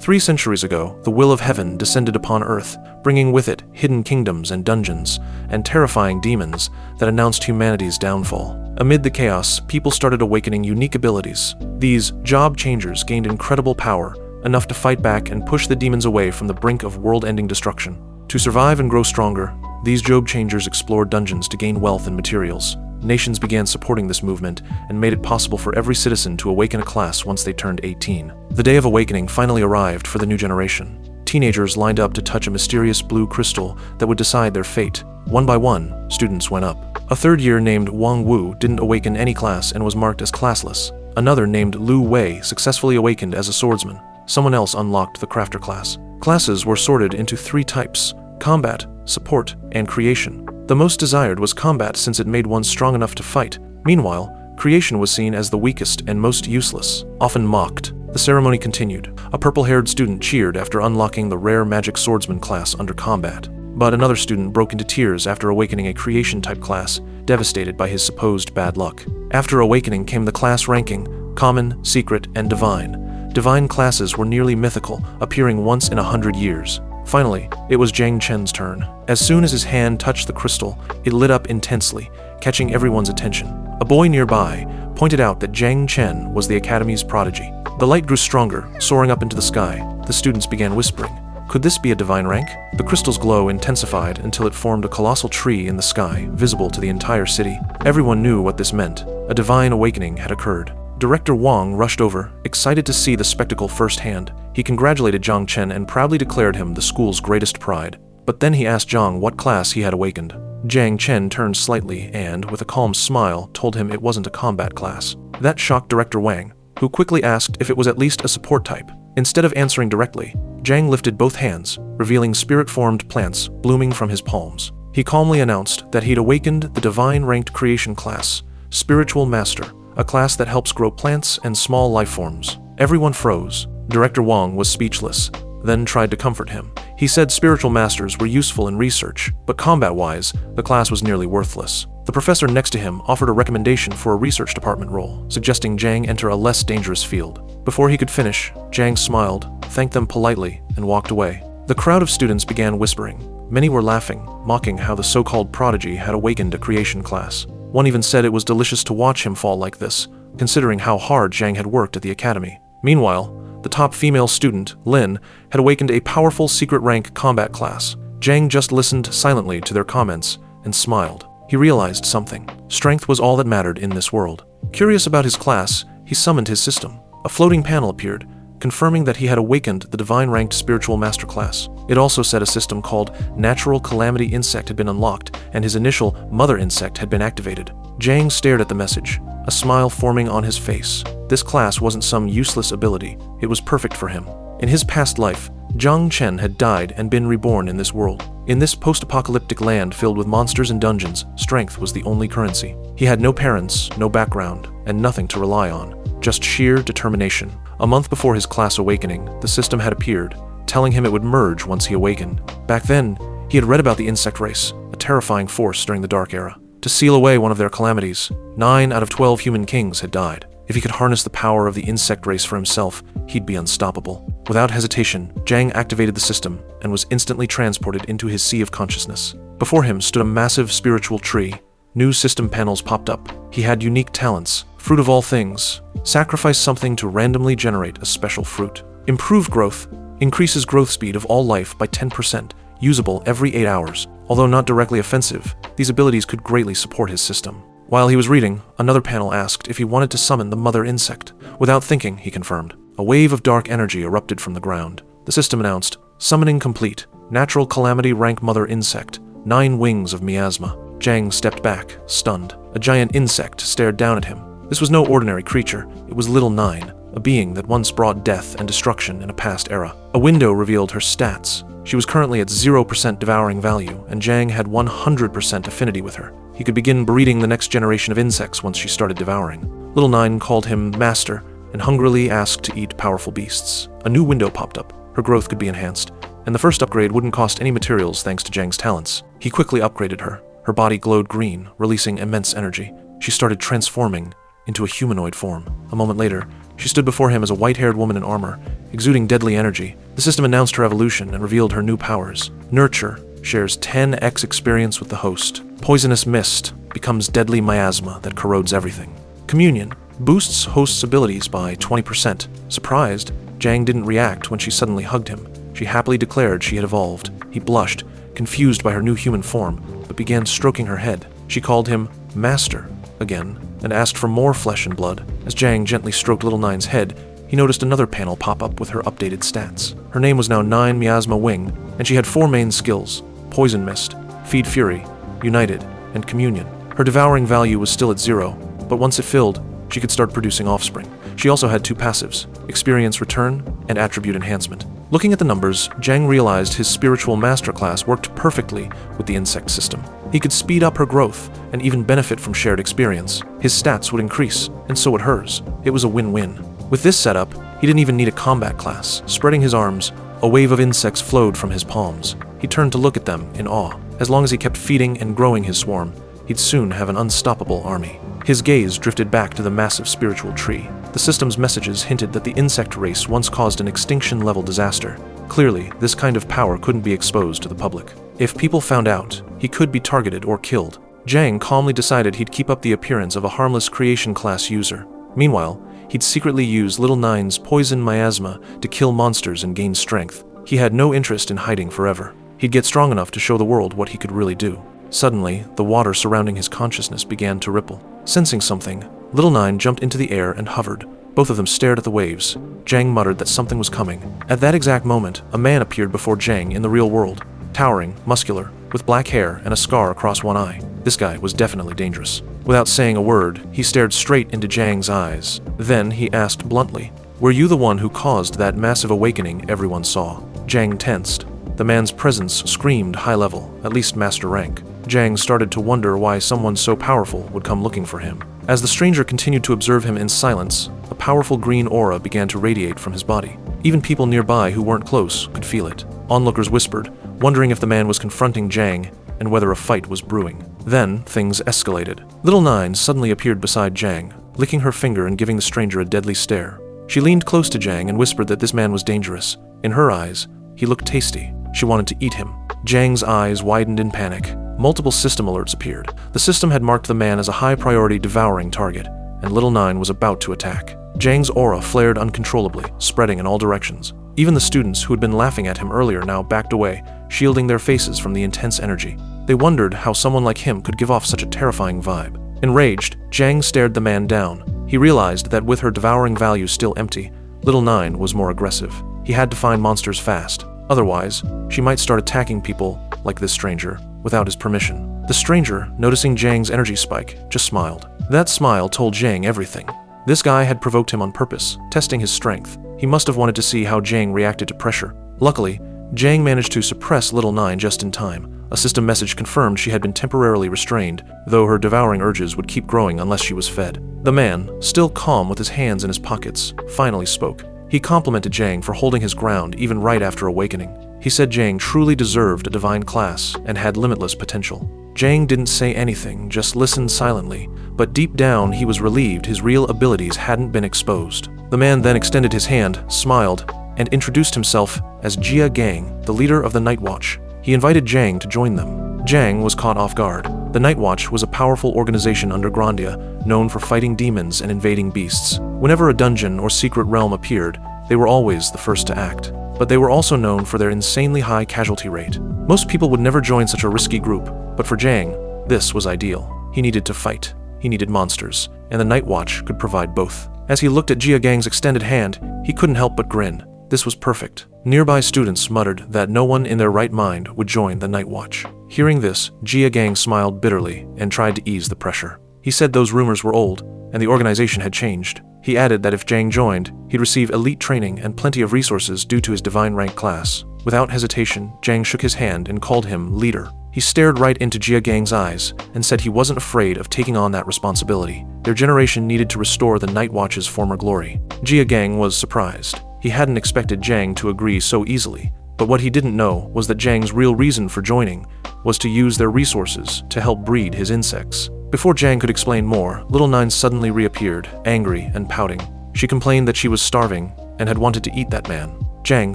3 centuries ago, the will of heaven descended upon earth, bringing with it hidden kingdoms and dungeons, and terrifying demons that announced humanity's downfall. Amid the chaos, people started awakening unique abilities. These job changers gained incredible power, enough to fight back and push the demons away from the brink of world-ending destruction. To survive and grow stronger, these job changers explored dungeons to gain wealth and materials. Nations began supporting this movement and made it possible for every citizen to awaken a class once they turned 18. The day of awakening finally arrived for the new generation. Teenagers lined up to touch a mysterious blue crystal that would decide their fate. One by one, students went up. A third year named Wang Wu didn't awaken any class and was marked as classless. Another named Lu Wei successfully awakened as a swordsman. Someone else unlocked the crafter class. Classes were sorted into 3 types: combat, support, and creation. The most desired was combat since it made one strong enough to fight. Meanwhile, creation was seen as the weakest and most useless, often mocked. The ceremony continued. A purple-haired student cheered after unlocking the rare magic swordsman class under combat. But another student broke into tears after awakening a creation-type class, devastated by his supposed bad luck. After awakening came the class ranking: common, secret, and divine. Divine classes were nearly mythical, appearing once in 100 years. Finally, it was Jiang Chen's turn. As soon as his hand touched the crystal, it lit up intensely, catching everyone's attention. A boy nearby pointed out that Jiang Chen was the academy's prodigy. The light grew stronger, soaring up into the sky. The students began whispering, "Could this be a divine rank?" The crystal's glow intensified until it formed a colossal tree in the sky, visible to the entire city. Everyone knew what this meant. A divine awakening had occurred. Director Wang rushed over, excited to see the spectacle firsthand. He congratulated Jiang Chen and proudly declared him the school's greatest pride. But then he asked Jiang what class he had awakened. Jiang Chen turned slightly and, with a calm smile, told him it wasn't a combat class. That shocked Director Wang, who quickly asked if it was at least a support type. Instead of answering directly, Jiang lifted both hands, revealing spirit-formed plants blooming from his palms. He calmly announced that he'd awakened the divine-ranked creation class, Spiritual Master, a class that helps grow plants and small life forms. Everyone froze. Director Wang was speechless, then tried to comfort him. He said spiritual masters were useful in research, but combat-wise, the class was nearly worthless. The professor next to him offered a recommendation for a research department role, suggesting Jiang enter a less dangerous field. Before he could finish, Jiang smiled, thanked them politely, and walked away. The crowd of students began whispering. Many were laughing, mocking how the so-called prodigy had awakened a creation class. One even said it was delicious to watch him fall like this, considering how hard Jiang had worked at the academy. Meanwhile, the top female student, Lin, had awakened a powerful secret rank combat class. Jiang just listened silently to their comments and smiled. He realized something. Strength was all that mattered in this world. Curious about his class, he summoned his system. A floating panel appeared, confirming that he had awakened the divine-ranked spiritual master class. It also said a system called Natural Calamity Insect had been unlocked, and his initial Mother Insect had been activated. Jiang stared at the message, a smile forming on his face. This class wasn't some useless ability, it was perfect for him. In his past life, Jiang Chen had died and been reborn in this world. In this post-apocalyptic land filled with monsters and dungeons, strength was the only currency. He had no parents, no background, and nothing to rely on, just sheer determination. A month before his class awakening, the system had appeared, telling him it would merge once he awakened. Back then, he had read about the insect race, a terrifying force during the Dark Era. To seal away one of their calamities, 9 out of 12 human kings had died. If he could harness the power of the insect race for himself, he'd be unstoppable. Without hesitation, Jiang activated the system and was instantly transported into his sea of consciousness. Before him stood a massive spiritual tree. New system panels popped up. He had unique talents. Fruit of all things. Sacrifice something to randomly generate a special fruit. Improved growth. Increases growth speed of all life by 10%. Usable every 8 hours. Although not directly offensive, these abilities could greatly support his system. While he was reading, another panel asked if he wanted to summon the mother insect. Without thinking, he confirmed. A wave of dark energy erupted from the ground. The system announced, "Summoning complete. Natural Calamity rank mother insect. 9 wings of miasma." Jiang stepped back, stunned. A giant insect stared down at him. This was no ordinary creature. It was Little Nine, a being that once brought death and destruction in a past era. A window revealed her stats. She was currently at 0% devouring value, and Jiang had 100% affinity with her. He could begin breeding the next generation of insects once she started devouring. Little Nine called him Master, and hungrily asked to eat powerful beasts. A new window popped up. Her growth could be enhanced, and the first upgrade wouldn't cost any materials thanks to Jiang's talents. He quickly upgraded her. Her body glowed green, releasing immense energy. She started transforming into a humanoid form. A moment later, She stood before him as a white-haired woman in armor, exuding deadly energy. The system announced her evolution and revealed her new powers. Nurture shares 10x experience with the host. Poisonous Mist becomes deadly miasma that corrodes everything. Communion boosts host's abilities by 20%. Surprised, Jang didn't react when she suddenly hugged him. She happily declared she had evolved. He blushed, confused by her new human form, but began stroking her head. She called him Master again, and asked for more flesh and blood. As Jang gently stroked Little Nine's head, he noticed another panel pop up with her updated stats. Her name was now 9 Miasma Wing, and she had 4 main skills: Poison Mist, Feed Fury, United, and Communion. Her devouring value was still at 0, but once it filled, she could start producing offspring. She also had 2 passives: Experience Return and Attribute Enhancement. Looking at the numbers, Jang realized his spiritual masterclass worked perfectly with the insect system. He could speed up her growth and even benefit from shared experience. His stats would increase, and so would hers. It was a win-win. With this setup, he didn't even need a combat class. Spreading his arms, a wave of insects flowed from his palms. He turned to look at them in awe. As long as he kept feeding and growing his swarm, he'd soon have an unstoppable army. His gaze drifted back to the massive spiritual tree. The system's messages hinted that the insect race once caused an extinction-level disaster. Clearly, this kind of power couldn't be exposed to the public. If people found out, he could be targeted or killed. Jang calmly decided he'd keep up the appearance of a harmless creation class user. Meanwhile, he'd secretly use Little Nine's poison miasma to kill monsters and gain strength. He had no interest in hiding forever. He'd get strong enough to show the world what he could really do. Suddenly, the water surrounding his consciousness began to ripple. Sensing something, Little Nine jumped into the air and hovered. Both of them stared at the waves. Jang muttered that something was coming. At that exact moment, a man appeared before Jang in the real world. Towering, muscular, with black hair and a scar across one eye. This guy was definitely dangerous. Without saying a word, he stared straight into Jang's eyes. Then he asked bluntly, "Were you the one who caused that massive awakening everyone saw?" Jang tensed. The man's presence screamed high level, at least master rank. Jang started to wonder why someone so powerful would come looking for him. As the stranger continued to observe him in silence, a powerful green aura began to radiate from his body. Even people nearby who weren't close could feel it. Onlookers whispered, wondering if the man was confronting Jang and whether a fight was brewing. Then, things escalated. Little Nine suddenly appeared beside Jang, licking her finger and giving the stranger a deadly stare. She leaned close to Jang and whispered that this man was dangerous. In her eyes, he looked tasty. She wanted to eat him. Jang's eyes widened in panic. Multiple system alerts appeared. The system had marked the man as a high-priority devouring target, and Little Nine was about to attack. Jang's aura flared uncontrollably, spreading in all directions. Even the students who had been laughing at him earlier now backed away, shielding their faces from the intense energy. They wondered how someone like him could give off such a terrifying vibe. Enraged, Jang stared the man down. He realized that with her devouring value still empty, Little Nine was more aggressive. He had to find monsters fast. Otherwise, she might start attacking people, like this stranger, without his permission. The stranger, noticing Jang's energy spike, just smiled. That smile told Jang everything. This guy had provoked him on purpose, testing his strength. He must have wanted to see how Jang reacted to pressure. Luckily, Jang managed to suppress Little Nine just in time. A system message confirmed she had been temporarily restrained, though her devouring urges would keep growing unless she was fed. The man, still calm with his hands in his pockets, finally spoke. He complimented Jang for holding his ground even right after awakening. He said Jang truly deserved a divine class and had limitless potential. Jang didn't say anything, just listened silently, but deep down he was relieved his real abilities hadn't been exposed. The man then extended his hand, smiled, and introduced himself as Jia Gang, the leader of the Night Watch. He invited Jang to join them. Jang was caught off guard. The Night Watch was a powerful organization under Grandia, known for fighting demons and invading beasts. Whenever a dungeon or secret realm appeared, they were always the first to act. But they were also known for their insanely high casualty rate. Most people would never join such a risky group, but for Jang, this was ideal. He needed to fight. He needed monsters, and the Night Watch could provide both. As he looked at Jia Gang's extended hand, he couldn't help but grin. This was perfect. Nearby students muttered that no one in their right mind would join the Night Watch. Hearing this, Jia Gang smiled bitterly and tried to ease the pressure. He said those rumors were old, and the organization had changed. He added that if Jang joined, he'd receive elite training and plenty of resources due to his divine rank class. Without hesitation, Jang shook his hand and called him leader. He stared right into Jia Gang's eyes and said he wasn't afraid of taking on that responsibility. Their generation needed to restore the Night Watch's former glory. Jia Gang was surprised. He hadn't expected Jang to agree so easily, but what he didn't know was that Jang's real reason for joining was to use their resources to help breed his insects. Before Jang could explain more, Little Nine suddenly reappeared, angry and pouting. She complained that she was starving and had wanted to eat that man. Jang,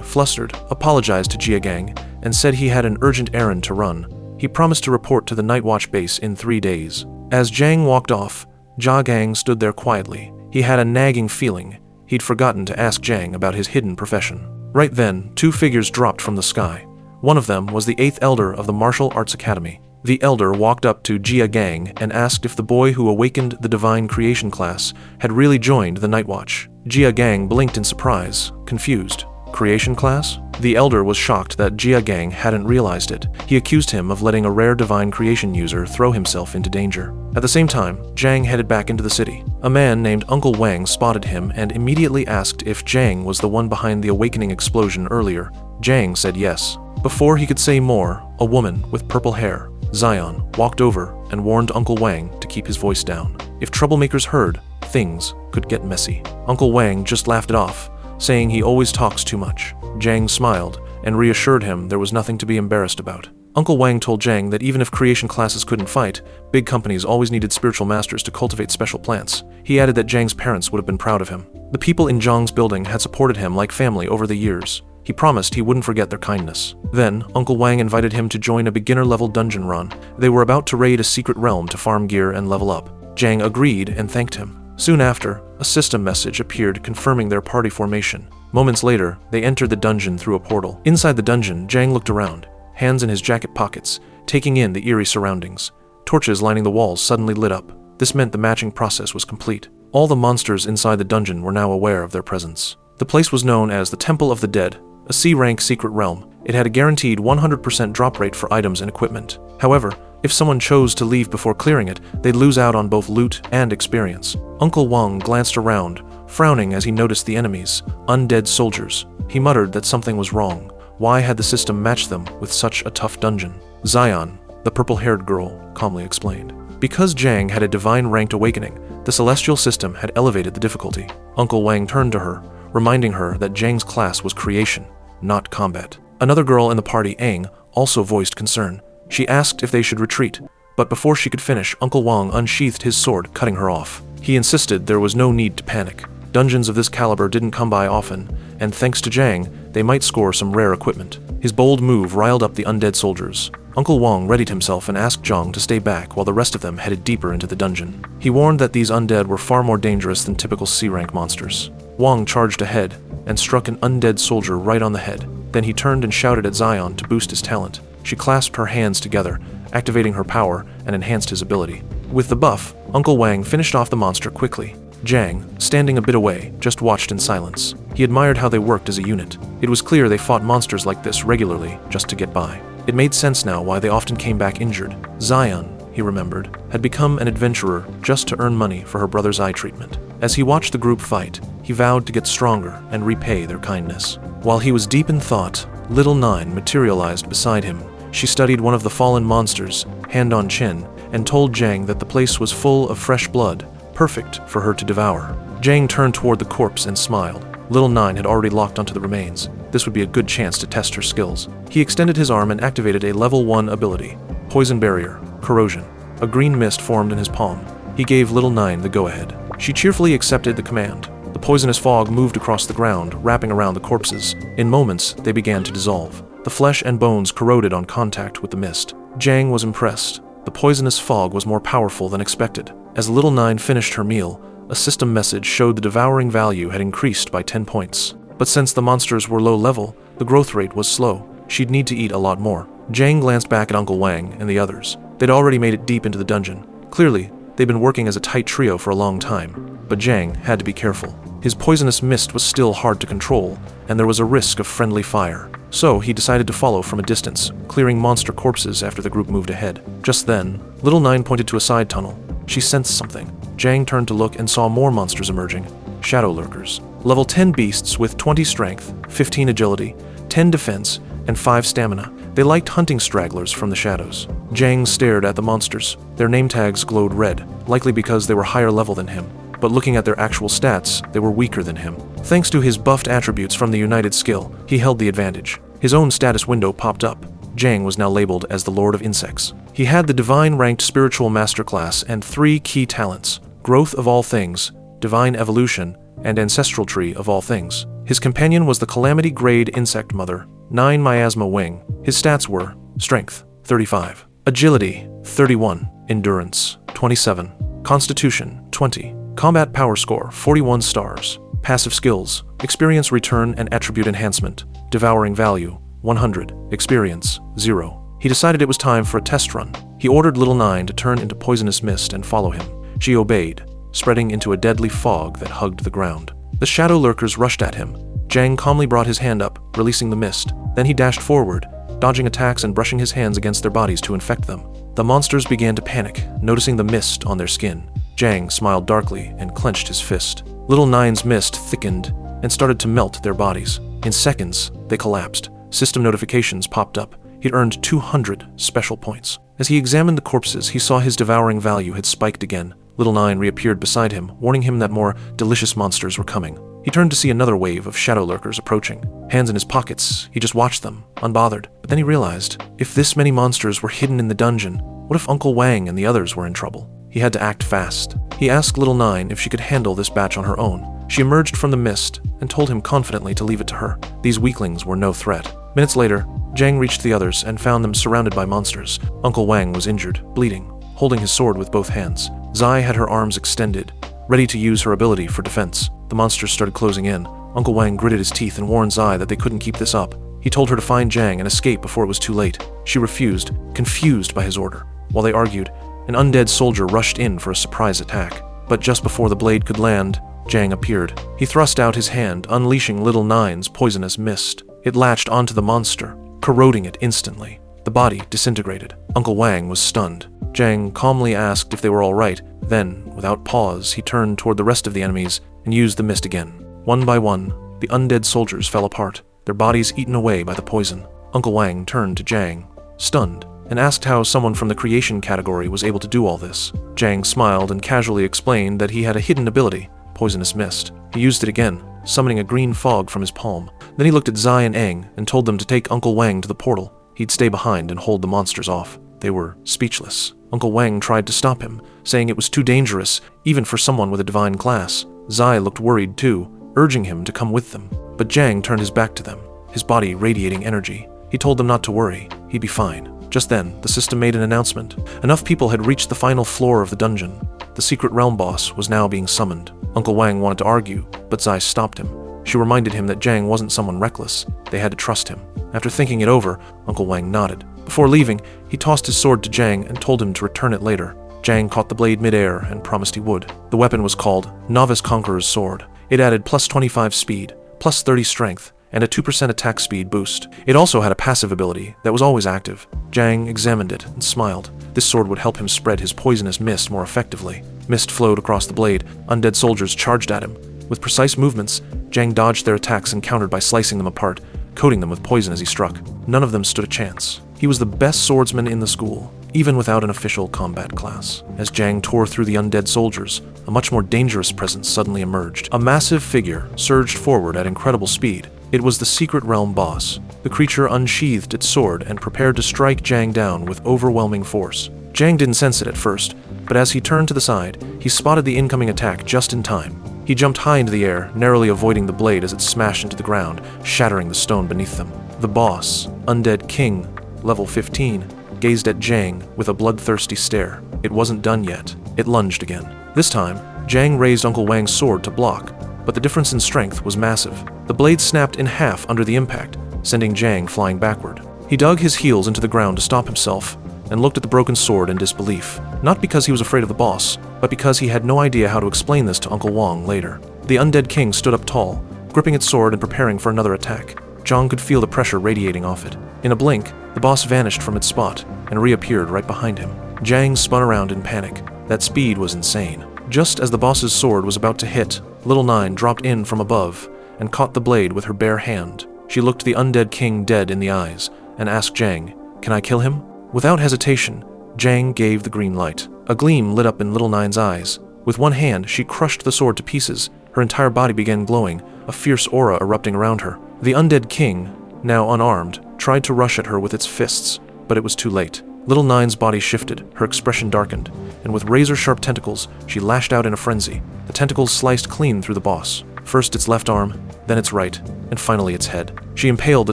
flustered, apologized to Jia Gang and said he had an urgent errand to run. He promised to report to the Night Watch base in 3 days. As Jang walked off, Jia Gang stood there quietly. He had a nagging feeling he'd forgotten to ask Jang about his hidden profession. Right then, 2 figures dropped from the sky. One of them was the 8th Elder of the Martial Arts Academy. The Elder walked up to Jia Gang and asked if the boy who awakened the Divine Creation class had really joined the Night Watch. Jia Gang blinked in surprise, confused. Creation class? The Elder was shocked that Jia Gang hadn't realized it. He accused him of letting a rare Divine Creation user throw himself into danger. At the same time, Jang headed back into the city. A man named Uncle Wang spotted him and immediately asked if Jang was the one behind the awakening explosion earlier. Jang said yes. Before he could say more, a woman with purple hair, Zion, walked over and warned Uncle Wang to keep his voice down. If troublemakers heard, things could get messy. Uncle Wang just laughed it off, saying he always talks too much. Jang smiled and reassured him there was nothing to be embarrassed about. Uncle Wang told Jang that even if creation classes couldn't fight, big companies always needed spiritual masters to cultivate special plants. He added that Jang's parents would have been proud of him. The people in Zhang's building had supported him like family over the years. He promised he wouldn't forget their kindness. Then, Uncle Wang invited him to join a beginner-level dungeon run. They were about to raid a secret realm to farm gear and level up. Jang agreed and thanked him. Soon after, a system message appeared confirming their party formation. Moments later, they entered the dungeon through a portal. Inside the dungeon, Jang looked around, hands in his jacket pockets, taking in the eerie surroundings. Torches lining the walls suddenly lit up. This meant the matching process was complete. All the monsters inside the dungeon were now aware of their presence. The place was known as the Temple of the Dead, a C-rank secret realm. It had a guaranteed 100% drop rate for items and equipment. However, if someone chose to leave before clearing it, they'd lose out on both loot and experience. Uncle Wang glanced around, frowning as he noticed the enemies, undead soldiers. He muttered that something was wrong. Why had the system matched them with such a tough dungeon? Zion, the purple-haired girl, calmly explained. Because Jang had a divine-ranked awakening, the celestial system had elevated the difficulty. Uncle Wang turned to her, reminding her that Jang's class was creation, not combat. Another girl in the party, Aang, also voiced concern. She asked if they should retreat, but before she could finish, Uncle Wang unsheathed his sword, cutting her off. He insisted there was no need to panic. Dungeons of this caliber didn't come by often, and thanks to Jang, they might score some rare equipment. His bold move riled up the undead soldiers. Uncle Wang readied himself and asked Zhang to stay back while the rest of them headed deeper into the dungeon. He warned that these undead were far more dangerous than typical C-rank monsters. Wang charged ahead and struck an undead soldier right on the head. Then he turned and shouted at Zion to boost his talent. She clasped her hands together, activating her power and enhanced his ability. With the buff, Uncle Wang finished off the monster quickly. Jang, standing a bit away, just watched in silence. He admired how they worked as a unit. It was clear they fought monsters like this regularly just to get by. It made sense now why they often came back injured. Zion, he remembered, had become an adventurer just to earn money for her brother's eye treatment. As he watched the group fight, he vowed to get stronger and repay their kindness. While he was deep in thought, Little Nine materialized beside him. She studied one of the fallen monsters, hand on chin, and told Jang that the place was full of fresh blood, perfect for her to devour. Jang turned toward the corpse and smiled. Little Nine had already locked onto the remains. This would be a good chance to test her skills. He extended his arm and activated a level 1 ability, Poison Barrier, Corrosion. A green mist formed in his palm. He gave Little Nine the go-ahead. She cheerfully accepted the command. The poisonous fog moved across the ground, wrapping around the corpses. In moments, they began to dissolve. The flesh and bones corroded on contact with the mist. Jang was impressed. The poisonous fog was more powerful than expected. As Little Nine finished her meal, a system message showed the devouring value had increased by 10 points. But since the monsters were low level, the growth rate was slow. She'd need to eat a lot more. Jang glanced back at Uncle Wang and the others. They'd already made it deep into the dungeon. Clearly, they'd been working as a tight trio for a long time. But Jang had to be careful. His poisonous mist was still hard to control, and there was a risk of friendly fire. So he decided to follow from a distance, clearing monster corpses after the group moved ahead. Just then, Little Nine pointed to a side tunnel. She sensed something. Jang turned to look and saw more monsters emerging. Shadow lurkers. Level 10 beasts with 20 strength, 15 agility, 10 defense, and 5 stamina. They liked hunting stragglers from the shadows. Jang stared at the monsters. Their name tags glowed red, likely because they were higher level than him. But looking at their actual stats, they were weaker than him. Thanks to his buffed attributes from the United skill, he held the advantage. His own status window popped up. Jang was now labeled as the Lord of Insects. He had the Divine-ranked Spiritual Master class and 3 key talents: Growth of All Things, divine evolution, and ancestral tree of all things. His companion was the Calamity grade insect mother, 9 miasma wing. His stats were Strength, 35, Agility, 31, Endurance, 27, Constitution, 20, Combat power score, 41 stars, Passive skills, Experience return and attribute enhancement, Devouring value, 100, Experience, 0. He decided it was time for a test run. He ordered Little Nine to turn into poisonous mist and follow him. She obeyed, spreading into a deadly fog that hugged the ground. The shadow lurkers rushed at him. Jang calmly brought his hand up, releasing the mist. Then he dashed forward, dodging attacks and brushing his hands against their bodies to infect them. The monsters began to panic, noticing the mist on their skin. Jang smiled darkly and clenched his fist. Little Nine's mist thickened and started to melt their bodies. In seconds, they collapsed. System notifications popped up. He'd earned 200 special points. As he examined the corpses, he saw his devouring value had spiked again. Little Nine reappeared beside him, warning him that more delicious monsters were coming. He turned to see another wave of shadow lurkers approaching. Hands in his pockets, he just watched them, unbothered. But then he realized, if this many monsters were hidden in the dungeon, what if Uncle Wang and the others were in trouble? He had to act fast. He asked Little Nine if she could handle this batch on her own. She emerged from the mist and told him confidently to leave it to her. These weaklings were no threat. Minutes later, Jang reached the others and found them surrounded by monsters. Uncle Wang was injured, bleeding, holding his sword with both hands. Zai had her arms extended, ready to use her ability for defense. The monsters started closing in. Uncle Wang gritted his teeth and warned Zai that they couldn't keep this up. He told her to find Jang and escape before it was too late. She refused, confused by his order. While they argued, an undead soldier rushed in for a surprise attack. But just before the blade could land, Jang appeared. He thrust out his hand, unleashing Little Nine's poisonous mist. It latched onto the monster, corroding it instantly. The body disintegrated. Uncle Wang was stunned. Jang calmly asked if they were all right. Then, without pause, he turned toward the rest of the enemies and used the mist again. One by one, the undead soldiers fell apart, their bodies eaten away by the poison. Uncle Wang turned to Jang, stunned, and asked how someone from the creation category was able to do all this. Jang smiled and casually explained that he had a hidden ability, poisonous mist. He used it again, summoning a green fog from his palm. Then he looked at Zai and Aang and told them to take Uncle Wang to the portal. He'd stay behind and hold the monsters off. They were speechless. Uncle Wang tried to stop him, saying it was too dangerous, even for someone with a divine class. Zai looked worried too, urging him to come with them. But Jang turned his back to them, his body radiating energy. He told them not to worry, he'd be fine. Just then, the system made an announcement. Enough people had reached the final floor of the dungeon. The secret realm boss was now being summoned. Uncle Wang wanted to argue, but Zai stopped him. She reminded him that Jang wasn't someone reckless. They had to trust him. After thinking it over, Uncle Wang nodded. Before leaving, he tossed his sword to Jang and told him to return it later. Jang caught the blade midair and promised he would. The weapon was called Novice Conqueror's Sword. It added plus 25 speed, plus 30 strength, and a 2% attack speed boost. It also had a passive ability that was always active. Jang examined it and smiled. This sword would help him spread his poisonous mist more effectively. Mist flowed across the blade. Undead soldiers charged at him. With precise movements, Jang dodged their attacks and countered by slicing them apart, coating them with poison as he struck. None of them stood a chance. He was the best swordsman in the school, even without an official combat class. As Jang tore through the undead soldiers, a much more dangerous presence suddenly emerged. A massive figure surged forward at incredible speed. It was the secret realm boss. The creature unsheathed its sword and prepared to strike Jang down with overwhelming force. Jang didn't sense it at first, but as he turned to the side, he spotted the incoming attack just in time. He jumped high into the air, narrowly avoiding the blade as it smashed into the ground, shattering the stone beneath them. The boss, Undead King, level 15, gazed at Jang with a bloodthirsty stare. It wasn't done yet. It lunged again. This time, Jang raised Uncle Wang's sword to block, but the difference in strength was massive. The blade snapped in half under the impact, sending Jang flying backward. He dug his heels into the ground to stop himself and looked at the broken sword in disbelief. Not because he was afraid of the boss, but because he had no idea how to explain this to Uncle Wang later. The Undead King stood up tall, gripping its sword and preparing for another attack. Jang could feel the pressure radiating off it. In a blink, the boss vanished from its spot and reappeared right behind him. Jang spun around in panic. That speed was insane. Just as the boss's sword was about to hit, Little Nine dropped in from above and caught the blade with her bare hand. She looked the Undead King dead in the eyes and asked Jang, "Can I kill him?" Without hesitation, Jang gave the green light. A gleam lit up in Little Nine's eyes. With one hand, she crushed the sword to pieces. Her entire body began glowing, a fierce aura erupting around her. The Undead King, now unarmed, tried to rush at her with its fists, but it was too late. Little Nine's body shifted, her expression darkened, and with razor-sharp tentacles, she lashed out in a frenzy. The tentacles sliced clean through the boss. First its left arm, then its right, and finally its head. She impaled the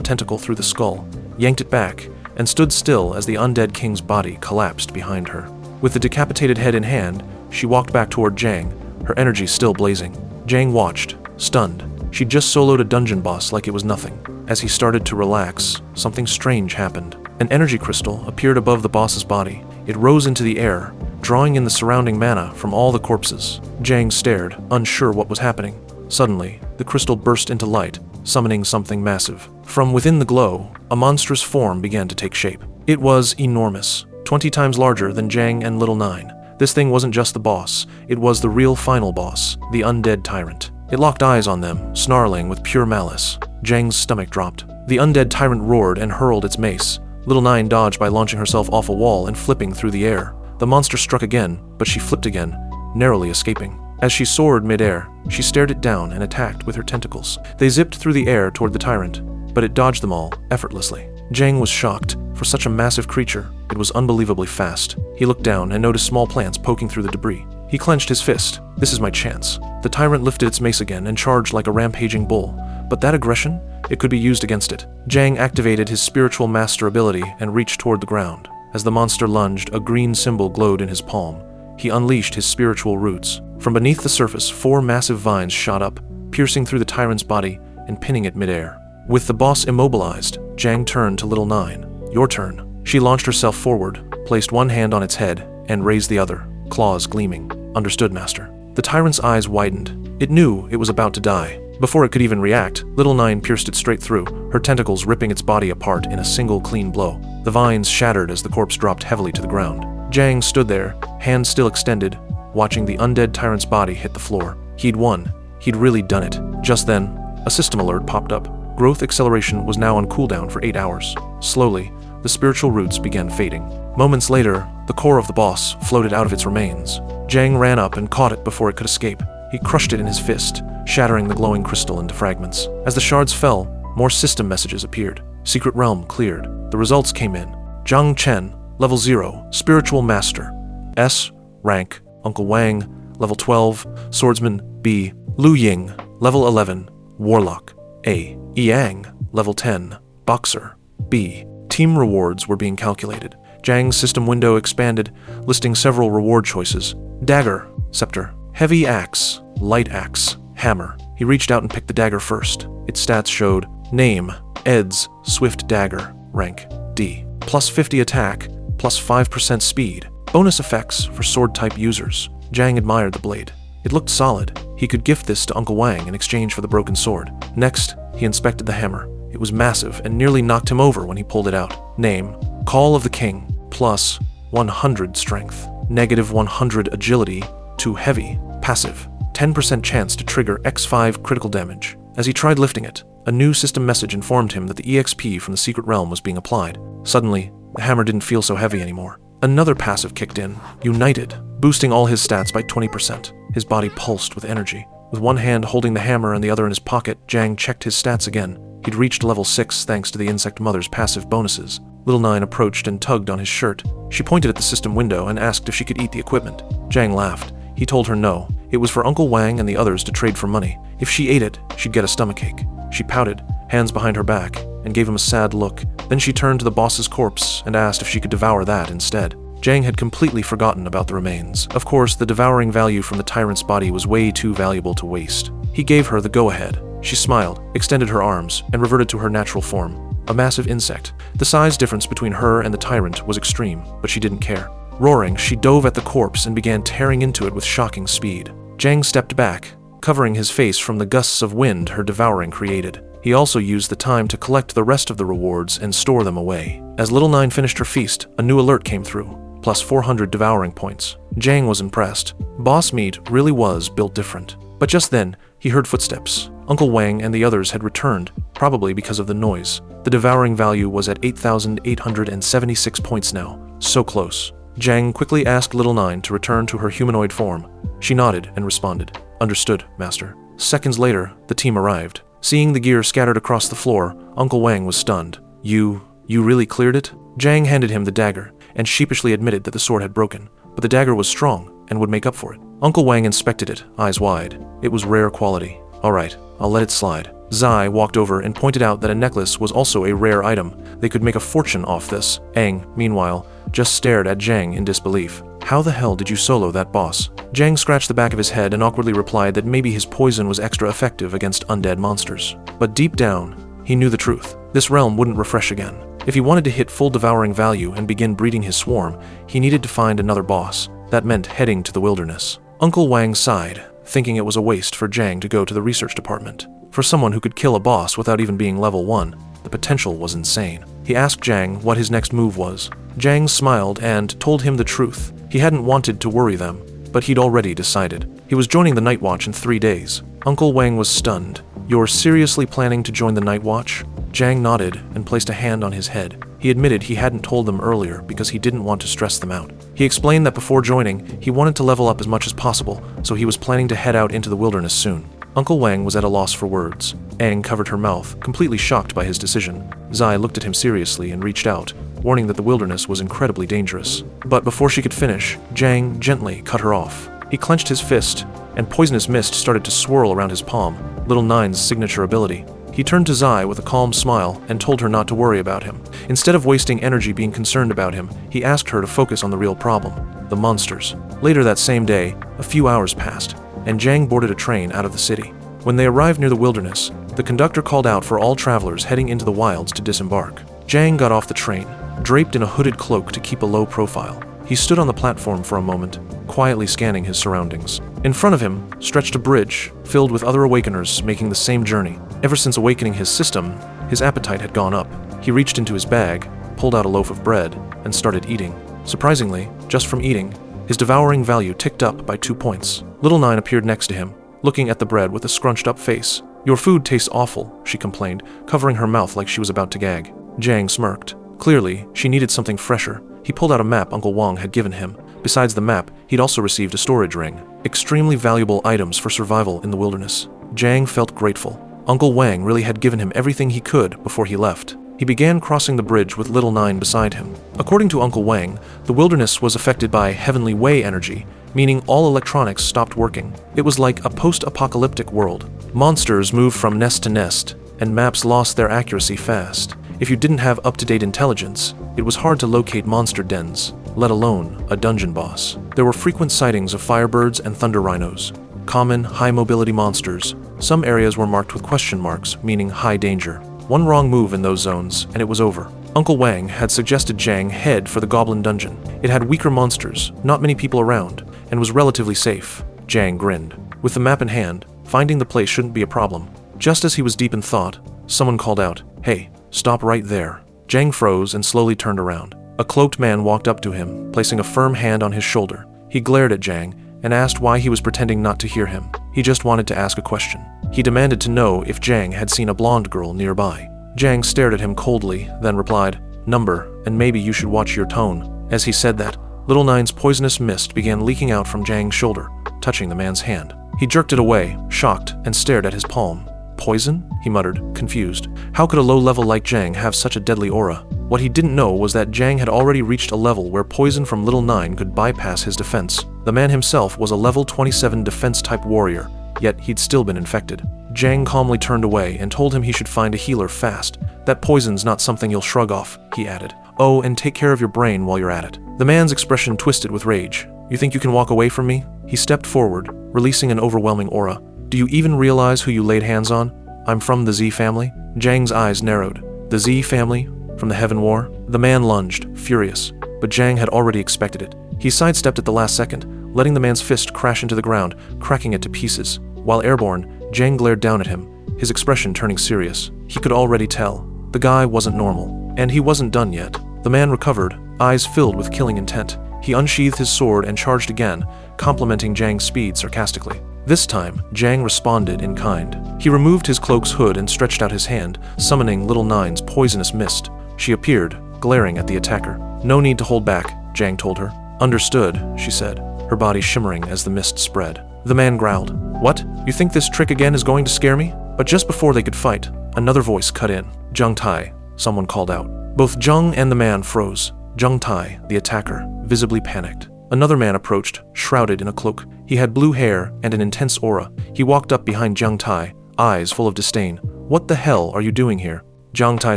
tentacle through the skull, yanked it back, and stood still as the undead king's body collapsed behind her. With the decapitated head in hand, she walked back toward Jang, her energy still blazing. Jang watched, stunned. She'd just soloed a dungeon boss like it was nothing. As he started to relax, something strange happened. An energy crystal appeared above the boss's body. It rose into the air, drawing in the surrounding mana from all the corpses. Jang stared, unsure what was happening. Suddenly, the crystal burst into light, summoning something massive. From within the glow, a monstrous form began to take shape. It was enormous, 20 times larger than Jang and Little Nine. This thing wasn't just the boss, it was the real final boss, the undead tyrant. It locked eyes on them, snarling with pure malice. Jang's stomach dropped. The undead tyrant roared and hurled its mace. Little Nine dodged by launching herself off a wall and flipping through the air. The monster struck again, but she flipped again, narrowly escaping. As she soared mid-air, she stared it down and attacked with her tentacles. They zipped through the air toward the tyrant, but it dodged them all, effortlessly. Jang was shocked. For such a massive creature, it was unbelievably fast. He looked down and noticed small plants poking through the debris. He clenched his fist. This is my chance. The tyrant lifted its mace again and charged like a rampaging bull. But that aggression? It could be used against it. Jang activated his spiritual master ability and reached toward the ground. As the monster lunged, a green symbol glowed in his palm. He unleashed his spiritual roots. From beneath the surface, 4 massive vines shot up, piercing through the tyrant's body and pinning it midair. With the boss immobilized, Jang turned to Little Nine. Your turn. She launched herself forward, placed one hand on its head, and raised the other, claws gleaming. Understood, Master. The tyrant's eyes widened. It knew it was about to die. Before it could even react, Little Nine pierced it straight through, her tentacles ripping its body apart in a single clean blow. The vines shattered as the corpse dropped heavily to the ground. Jang stood there, hands still extended, watching the undead tyrant's body hit the floor. He'd won. He'd really done it. Just then, a system alert popped up. Growth acceleration was now on cooldown for 8 hours. Slowly, the spiritual roots began fading. Moments later, the core of the boss floated out of its remains. Jang ran up and caught it before it could escape. He crushed it in his fist, shattering the glowing crystal into fragments. As the shards fell, more system messages appeared. Secret Realm cleared. The results came in. Zhang Chen, level 0, Spiritual Master. S, rank, Uncle Wang, level 12, Swordsman. B, Lu Ying, level 11, Warlock. A, Yang, level 10, Boxer. B. Team rewards were being calculated. Jang's system window expanded, listing several reward choices. Dagger, Scepter, Heavy Axe, Light Axe, Hammer. He reached out and picked the dagger first. Its stats showed name, Eds, Swift Dagger, rank D. Plus 50 attack, plus 5% speed. Bonus effects for sword-type users. Jang admired the blade. It looked solid. He could gift this to Uncle Wang in exchange for the broken sword. Next, he inspected the hammer. It was massive and nearly knocked him over when he pulled it out. Name, Call of the King, plus 100 strength, negative 100 agility, too heavy. Passive, 10% chance to trigger X5 critical damage. As he tried lifting it, a new system message informed him that the EXP from the Secret Realm was being applied. Suddenly, the hammer didn't feel so heavy anymore. Another passive kicked in, United, boosting all his stats by 20%. His body pulsed with energy. With one hand holding the hammer and the other in his pocket, Jang checked his stats again. He'd reached level 6 thanks to the Insect Mother's passive bonuses. Little Nine approached and tugged on his shirt. She pointed at the system window and asked if she could eat the equipment. Jang laughed. He told her no. It was for Uncle Wang and the others to trade for money. If she ate it, she'd get a stomachache. She pouted, hands behind her back, and gave him a sad look. Then she turned to the boss's corpse and asked if she could devour that instead. Jang had completely forgotten about the remains. Of course, the devouring value from the tyrant's body was way too valuable to waste. He gave her the go-ahead. She smiled, extended her arms, and reverted to her natural form, a massive insect. The size difference between her and the tyrant was extreme, but she didn't care. Roaring, she dove at the corpse and began tearing into it with shocking speed. Jang stepped back, covering his face from the gusts of wind her devouring created. He also used the time to collect the rest of the rewards and store them away. As Little Nine finished her feast, a new alert came through, plus 400 devouring points. Jang was impressed. Boss meat really was built different. But just then, he heard footsteps. Uncle Wang and the others had returned, probably because of the noise. The devouring value was at 8,876 points now. So close. Jang quickly asked Little Nine to return to her humanoid form. She nodded and responded. Understood, Master. Seconds later, the team arrived. Seeing the gear scattered across the floor, Uncle Wang was stunned. You really cleared it? Jang handed him the dagger. and sheepishly admitted that the sword had broken, but the dagger was strong and would make up for it. Uncle Wang inspected it, eyes wide. It was rare quality. Alright, I'll let it slide. Zai walked over and pointed out that a necklace was also a rare item. They could make a fortune off this. Aang, meanwhile, just stared at Zhang in disbelief. How the hell did you solo that boss? Zhang scratched the back of his head and awkwardly replied that maybe his poison was extra effective against undead monsters. But deep down, he knew the truth. This realm wouldn't refresh again. If he wanted to hit full devouring value and begin breeding his swarm, he needed to find another boss. That meant heading to the wilderness. Uncle Wang sighed, thinking it was a waste for Zhang to go to the research department. For someone who could kill a boss without even being level 1, the potential was insane. He asked Zhang what his next move was. Zhang smiled and told him the truth. He hadn't wanted to worry them, but he'd already decided. He was joining the Night Watch in 3 days. Uncle Wang was stunned. You're seriously planning to join the Night Watch? Zhang nodded and placed a hand on his head. He admitted he hadn't told them earlier because he didn't want to stress them out. He explained that before joining, he wanted to level up as much as possible, so he was planning to head out into the wilderness soon. Uncle Wang was at a loss for words. Aang covered her mouth, completely shocked by his decision. Zai looked at him seriously and reached out, warning that the wilderness was incredibly dangerous. But before she could finish, Zhang gently cut her off. He clenched his fist, and poisonous mist started to swirl around his palm, Little Nine's signature ability. He turned to Zai with a calm smile and told her not to worry about him. Instead of wasting energy being concerned about him, he asked her to focus on the real problem, the monsters. Later that same day, a few hours passed, and Zhang boarded a train out of the city. When they arrived near the wilderness, the conductor called out for all travelers heading into the wilds to disembark. Zhang got off the train, draped in a hooded cloak to keep a low profile. He stood on the platform for a moment, quietly scanning his surroundings. In front of him stretched a bridge filled with other awakeners making the same journey. Ever since awakening his system, his appetite had gone up. He reached into his bag, pulled out a loaf of bread, and started eating. Surprisingly, just from eating, his devouring value ticked up by 2 points. Little Nine appeared next to him, looking at the bread with a scrunched up face. Your food tastes awful, she complained, covering her mouth like she was about to gag. Zhang smirked. Clearly, she needed something fresher. He pulled out a map Uncle Wang had given him. Besides the map, he'd also received a storage ring. Extremely valuable items for survival in the wilderness. Zhang felt grateful. Uncle Wang really had given him everything he could before he left. He began crossing the bridge with Little Nine beside him. According to Uncle Wang, the wilderness was affected by Heavenly Way energy, meaning all electronics stopped working. It was like a post-apocalyptic world. Monsters moved from nest to nest, and maps lost their accuracy fast. If you didn't have up-to-date intelligence, it was hard to locate monster dens, let alone a dungeon boss. There were frequent sightings of firebirds and thunder rhinos, common high-mobility monsters. Some areas were marked with question marks, meaning high danger. One wrong move in those zones, and it was over. Uncle Wang had suggested Zhang head for the Goblin Dungeon. It had weaker monsters, not many people around, and was relatively safe. Zhang grinned. With the map in hand, finding the place shouldn't be a problem. Just as he was deep in thought, someone called out, "Hey, stop right there." Zhang froze and slowly turned around. A cloaked man walked up to him, placing a firm hand on his shoulder. He glared at Zhang and asked why he was pretending not to hear him. He just wanted to ask a question. He demanded to know if Zhang had seen a blonde girl nearby. Zhang stared at him coldly, then replied, "Number, and maybe you should watch your tone." As he said that, Little Nine's poisonous mist began leaking out from Zhang's shoulder, touching the man's hand. He jerked it away, shocked, and stared at his palm. "Poison?" he muttered, confused. How could a low level like Zhang have such a deadly aura? What he didn't know was that Zhang had already reached a level where poison from Little Nine could bypass his defense. The man himself was a level 27 defense-type warrior, yet he'd still been infected. Zhang calmly turned away and told him he should find a healer fast. "That poison's not something you'll shrug off," he added. "Oh, and take care of your brain while you're at it." The man's expression twisted with rage. "You think you can walk away from me?" He stepped forward, releasing an overwhelming aura. "Do you even realize who you laid hands on? I'm from the Z family." Zhang's eyes narrowed. The Z family? From the Heaven War? The man lunged, furious, but Zhang had already expected it. He sidestepped at the last second, letting the man's fist crash into the ground, cracking it to pieces. While airborne, Zhang glared down at him, his expression turning serious. He could already tell. The guy wasn't normal, and he wasn't done yet. The man recovered, eyes filled with killing intent. He unsheathed his sword and charged again, complimenting Zhang's speed sarcastically. This time, Zhang responded in kind. He removed his cloak's hood and stretched out his hand, summoning Little Nine's poisonous mist. She appeared, glaring at the attacker. "No need to hold back," Zhang told her. "Understood," she said, her body shimmering as the mist spread. The man growled. "What? You think this trick again is going to scare me?" But just before they could fight, another voice cut in. "Zheng Tai," someone called out. Both Zheng and the man froze. Zheng Tai, the attacker, visibly panicked. Another man approached, shrouded in a cloak. He had blue hair and an intense aura. He walked up behind Zheng Tai, eyes full of disdain. "What the hell are you doing here?" Zheng Tai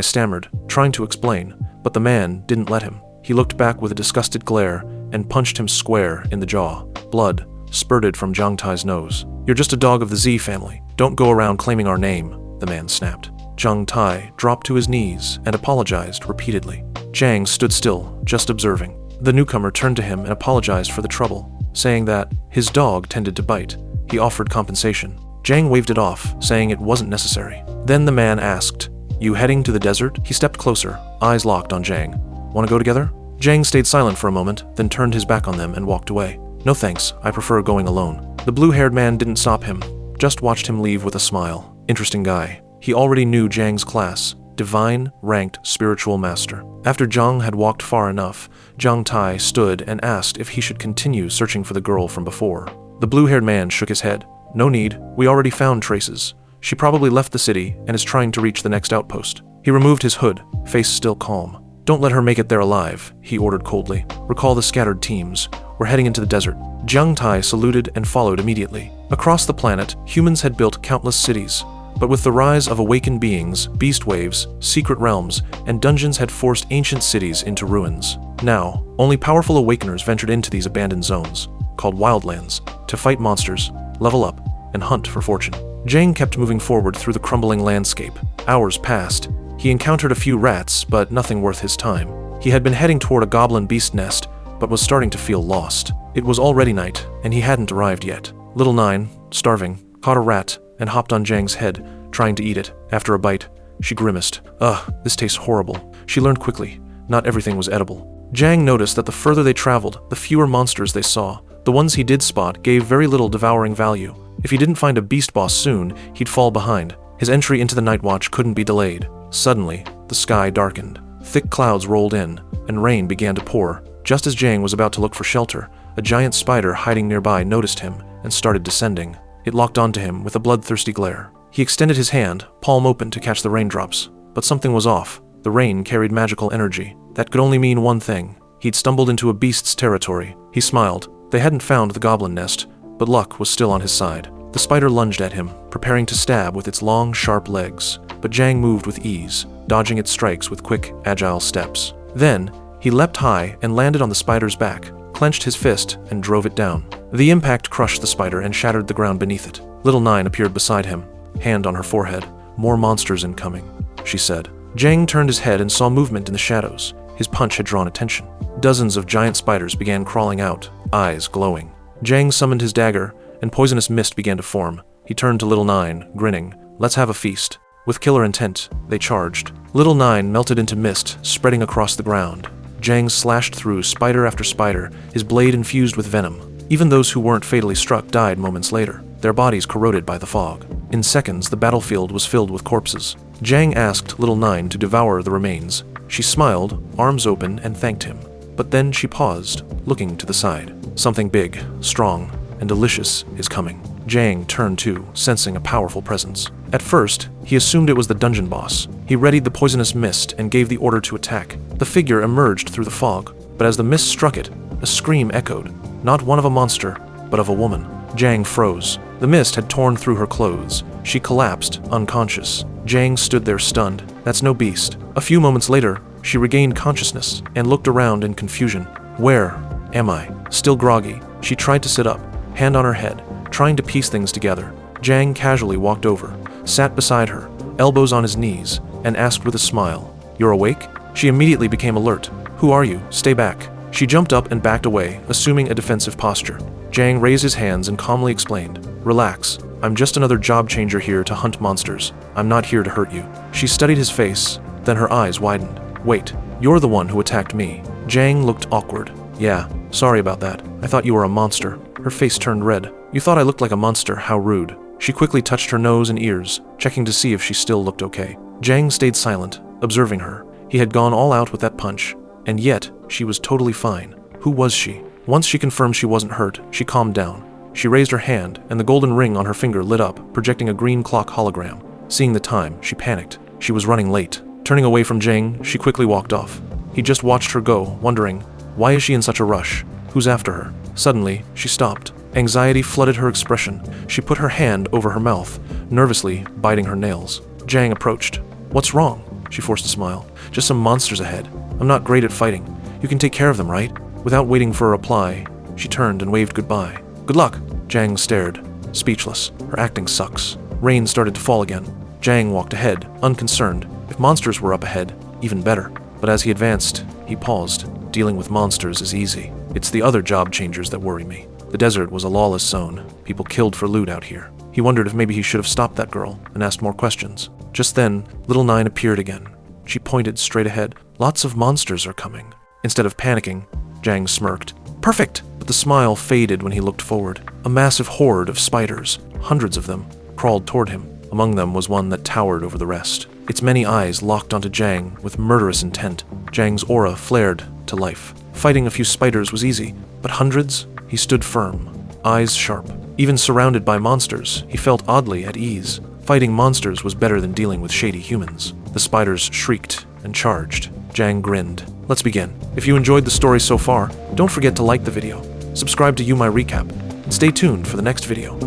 stammered, trying to explain, but the man didn't let him. He looked back with a disgusted glare and punched him square in the jaw. Blood spurted from Zheng Tai's nose. "You're just a dog of the Z family. Don't go around claiming our name," the man snapped. Zheng Tai dropped to his knees and apologized repeatedly. Zhang stood still, just observing. The newcomer turned to him and apologized for the trouble, saying that his dog tended to bite. He offered compensation. Zhang waved it off, saying it wasn't necessary. Then the man asked, "You heading to the desert?" He stepped closer, eyes locked on Zhang. "Want to go together?" Zhang stayed silent for a moment, then turned his back on them and walked away. "No thanks, I prefer going alone." The blue-haired man didn't stop him, just watched him leave with a smile. Interesting guy. He already knew Zhang's class, Divine Ranked Spiritual Master. After Zhang had walked far enough, Zheng Tai stood and asked if he should continue searching for the girl from before. The blue-haired man shook his head. "No need, we already found traces. She probably left the city and is trying to reach the next outpost." He removed his hood, face still calm. "Don't let her make it there alive," he ordered coldly. "Recall the scattered teams. We're heading into the desert." Zheng Tai saluted and followed immediately. Across the planet, humans had built countless cities, but with the rise of awakened beings, beast waves, secret realms, and dungeons had forced ancient cities into ruins. Now, only powerful awakeners ventured into these abandoned zones, called wildlands, to fight monsters, level up, and hunt for fortune. Zhang kept moving forward through the crumbling landscape. Hours passed. He encountered a few rats, but nothing worth his time. He had been heading toward a goblin beast nest, but was starting to feel lost. It was already night, and he hadn't arrived yet. Little Nine, starving, caught a rat and hopped on Zhang's head, trying to eat it. After a bite, she grimaced. "Ugh, this tastes horrible." She learned quickly, not everything was edible. Zhang noticed that the further they traveled, the fewer monsters they saw. The ones he did spot gave very little devouring value. If he didn't find a beast boss soon, he'd fall behind. His entry into the Night Watch couldn't be delayed. Suddenly, the sky darkened. Thick clouds rolled in, and rain began to pour. Just as Zhang was about to look for shelter, a giant spider hiding nearby noticed him and started descending. It locked onto him with a bloodthirsty glare. He extended his hand, palm open, to catch the raindrops. But something was off. The rain carried magical energy. That could only mean one thing. He'd stumbled into a beast's territory. He smiled. They hadn't found the goblin nest, but luck was still on his side. The spider lunged at him, preparing to stab with its long, sharp legs. But Zhang moved with ease, dodging its strikes with quick, agile steps. Then, he leapt high and landed on the spider's back, clenched his fist, and drove it down. The impact crushed the spider and shattered the ground beneath it. Little Nine appeared beside him, hand on her forehead. "More monsters incoming," she said. Zhang turned his head and saw movement in the shadows. His punch had drawn attention. Dozens of giant spiders began crawling out, eyes glowing. Zhang summoned his dagger, and poisonous mist began to form. He turned to Little Nine, grinning. "Let's have a feast." With killer intent, they charged. Little Nine melted into mist, spreading across the ground. Zhang slashed through spider after spider, his blade infused with venom. Even those who weren't fatally struck died moments later, their bodies corroded by the fog. In seconds, the battlefield was filled with corpses. Zhang asked Little Nine to devour the remains. She smiled, arms open, and thanked him. But then she paused, looking to the side. Something big, strong, and delicious is coming. Zhang turned too, sensing a powerful presence. At first, he assumed it was the dungeon boss. He readied the poisonous mist and gave the order to attack. The figure emerged through the fog, but as the mist struck it, a scream echoed. Not one of a monster, but of a woman. Zhang froze. The mist had torn through her clothes. She collapsed, unconscious. Zhang stood there stunned. That's no beast. A few moments later, she regained consciousness and looked around in confusion. Where am I? Still groggy, she tried to sit up, hand on her head, trying to piece things together. Zhang casually walked over, sat beside her, elbows on his knees, and asked with a smile, "You're awake?" She immediately became alert. "Who are you? Stay back." She jumped up and backed away, assuming a defensive posture. Zhang raised his hands and calmly explained, "Relax. I'm just another job changer here to hunt monsters. I'm not here to hurt you." She studied his face, then her eyes widened. "Wait, you're the one who attacked me." Zhang looked awkward. "Yeah, sorry about that. I thought you were a monster." Her face turned red. "You thought I looked like a monster, how rude." She quickly touched her nose and ears, checking to see if she still looked okay. Zhang stayed silent, observing her. He had gone all out with that punch, and yet she was totally fine. Who was she? Once she confirmed she wasn't hurt, she calmed down. She raised her hand, and the golden ring on her finger lit up, projecting a green clock hologram. Seeing the time, she panicked. She was running late. Turning away from Zhang, she quickly walked off. He just watched her go, wondering, why is she in such a rush? Who's after her? Suddenly, she stopped. Anxiety flooded her expression. She put her hand over her mouth, nervously biting her nails. Jang approached. What's wrong? She forced a smile. Just some monsters ahead. I'm not great at fighting. You can take care of them, right? Without waiting for a reply, she turned and waved goodbye. Good luck. Jang stared, speechless. Her acting sucks. Rain started to fall again. Jang walked ahead, unconcerned. If monsters were up ahead, even better. But as he advanced, he paused. Dealing with monsters is easy. It's the other job changers that worry me. The desert was a lawless zone. People killed for loot out here. He wondered if maybe he should have stopped that girl and asked more questions. Just then, Little Nine appeared again. She pointed straight ahead. Lots of monsters are coming. Instead of panicking, Jang smirked. Perfect! But the smile faded when he looked forward. A massive horde of spiders, hundreds of them, crawled toward him. Among them was one that towered over the rest. Its many eyes locked onto Jang with murderous intent. Jang's aura flared to life. Fighting a few spiders was easy, but hundreds? He stood firm, eyes sharp. Even surrounded by monsters, he felt oddly at ease. Fighting monsters was better than dealing with shady humans. The spiders shrieked and charged. Jang grinned. Let's begin. If you enjoyed the story so far, don't forget to like the video, subscribe to My Recap, and stay tuned for the next video.